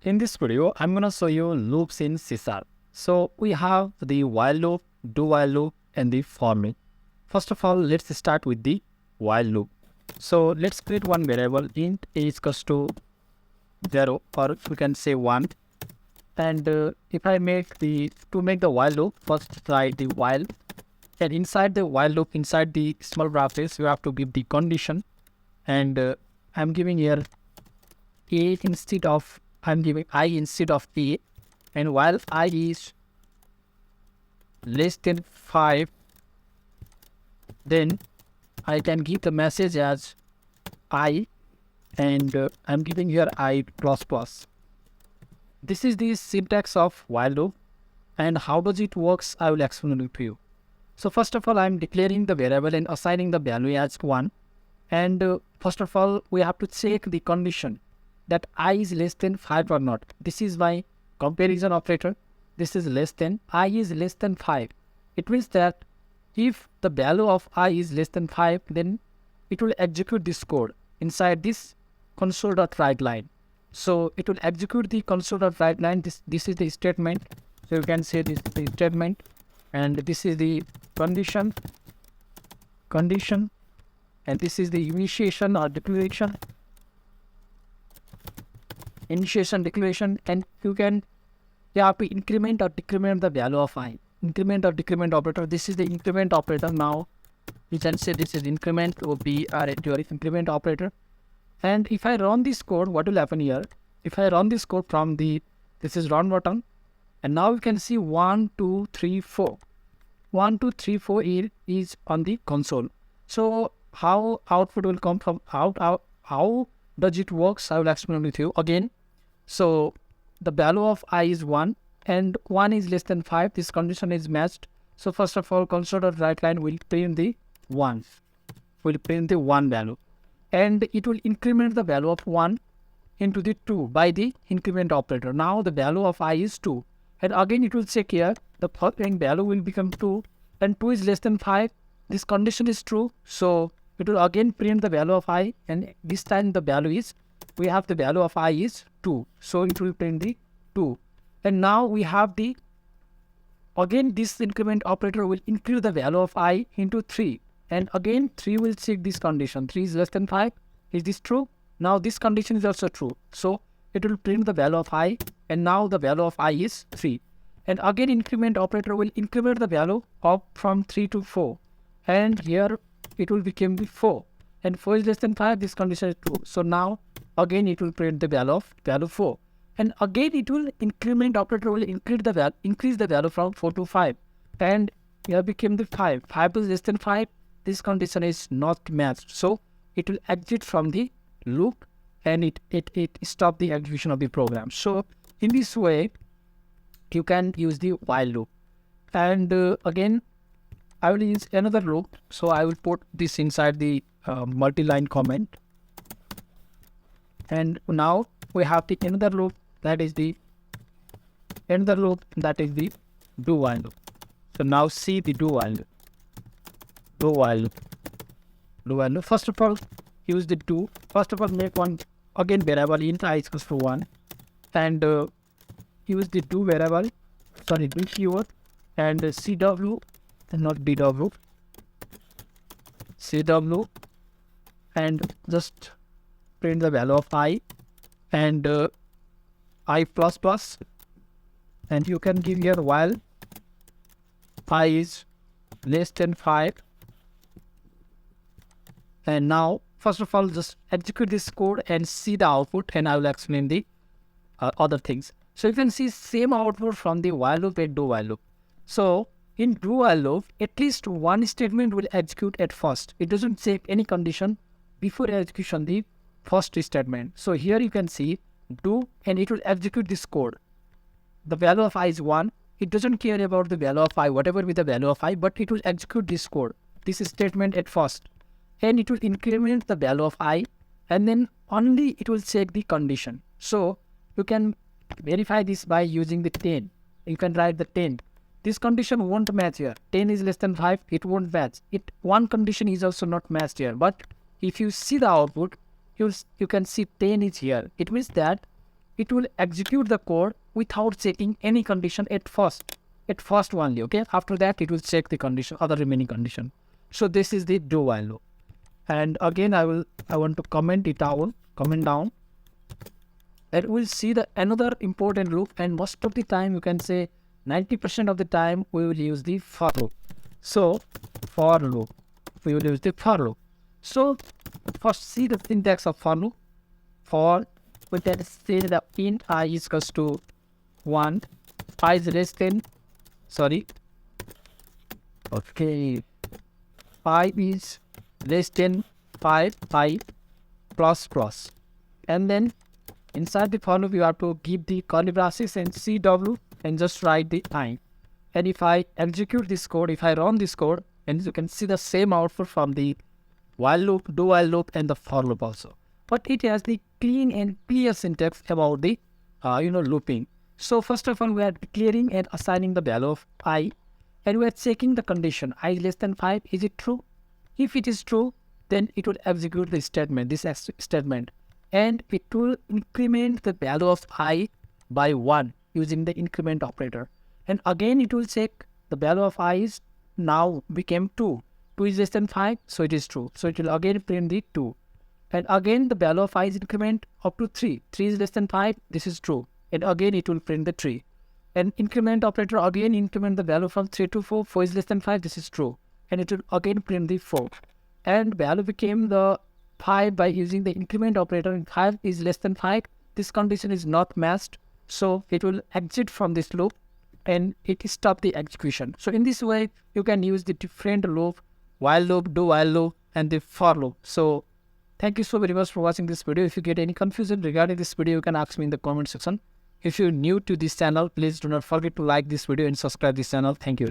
In this video, I'm going to show you loops in C#. So we have the while loop, do while loop, and the for loop. First of all, let's start with the while loop. So let's create one variable int a is equals to 0, or we can say 1. And if I make the while loop, first write the while. And inside the while loop, inside the small brackets, you have to give the condition. And I'm giving here a instead of, I'm giving I instead of a, and while I is less than 5, then I can give the message as I, and I'm giving here I plus plus. This is the syntax of while loop, and how does it works, I will explain it to you. So first of all, I'm declaring the variable and assigning the value as 1. And first of all, we have to check the condition that I is less than 5 or not. This is my comparison operator. This is less than, I is less than 5. It means that if the value of I is less than 5, then it will execute this code inside this console.write line. So it will execute the console.write line. This is the statement. So you can say this is the statement, and this is the condition, and this is the initiation or declaration, and you have to increment or decrement the value of I. Increment or decrement operator. This is the increment operator. Now you can say this is increment or be your increment operator. And if I run this code, what will happen here? If I run this code from this is run button, and now you can see 1, 2, 3, 4. 1, 2, 3, 4 is on the console. So how output will come from how does it works? I will explain with you again. So the value of I is 1, and 1 is less than 5. This condition is matched. So first of all, console.write line will print the 1. Will print the 1 value, and it will increment the value of 1 into the 2 by the increment operator. Now the value of I is 2, and again it will check here. The following value will become 2, and 2 is less than 5. This condition is true, so it will again print the value of I, and this time the value is, we have the value of I is 2, so it will print the 2. And now we have the, again this increment operator will increase the value of I into 3, and again 3 will check this condition. 3 is less than 5. Is this true? Now this condition is also true, so it will print the value of I, and now the value of I is 3. And again increment operator will increment the value up from 3 to 4, and here it will become the 4, and 4 is less than 5. This condition is true, so now again it will print the value 4, and again it will increment operator will increase the value from 4 to 5, and here became the 5. 5 is less than 5. This condition is not matched, so it will exit from the loop, and it stop the execution of the program. So in this way you can use the while loop. And again I will use another loop. So I will put this inside the multi-line comment, and now we have the another loop, that is the do while loop. So now see the do while loop. First of all, use the do. First of all, make one again variable int I is equals to 1, and use the do variable, do keyword, and cw, and not dw, cw, and just print the value of I, and I plus plus, and you can give here while I is less than 5. And now first of all, just execute this code and see the output, and I will explain the other things. So you can see same output from the while loop and do while loop. So in do while loop, at least one statement will execute at first. It doesn't check any condition before execution the first statement. So here you can see do, and it will execute this code. The value of I is 1. It doesn't care about the value of I, whatever with the value of I, but it will execute this code, this statement at first, and it will increment the value of I, and then only it will check the condition. So you can verify this by using the 10. You can write the 10. This condition won't match here. 10 is less than 5, it won't match. One condition is also not matched here, but if you see the output, you can see 10 is here. It means that it will execute the code without checking any condition at first only. Okay, after that it will check the condition, other remaining condition. So this is the do while loop. And again I want to comment down, and we'll see the another important loop, and most of the time you can say 90% of the time we will use the for loop. So for loop, we will use the for loop. So first see the syntax of for loop. For, we can say that int I is equals to 1, I is less than, I is less than 5, I plus, and then inside the for loop you have to give the curly braces and CW and just write the I. And if I execute this code, if I run this code, and you can see the same output from the while loop, do while loop, and the for loop also. But it has the clean and clear syntax about the looping. So first of all, we are declaring and assigning the value of I, and we are checking the condition I less than 5. Is it true? If it is true, then it will execute the statement, this statement, and it will increment the value of I by 1 using the increment operator. And again it will check the value of I is now became 2. 2 is less than 5, so it is true. So it will again print the 2. And again the value of I is increment up to 3. 3 is less than 5, this is true. And again it will print the 3. And increment operator again increment the value from 3 to 4. 4 is less than 5, this is true. And it will again print the 4. And value became the 5 by using the increment operator, and 5 is less than 5. This condition is not matched, so it will exit from this loop and it stop the execution. So in this way you can use the different loop, while loop, do while loop, and the for loop. So thank you so very much for watching this video. If you get any confusion regarding this video, you can ask me in the comment section. If you're new to this channel, please do not forget to like this video and subscribe this channel. Thank you.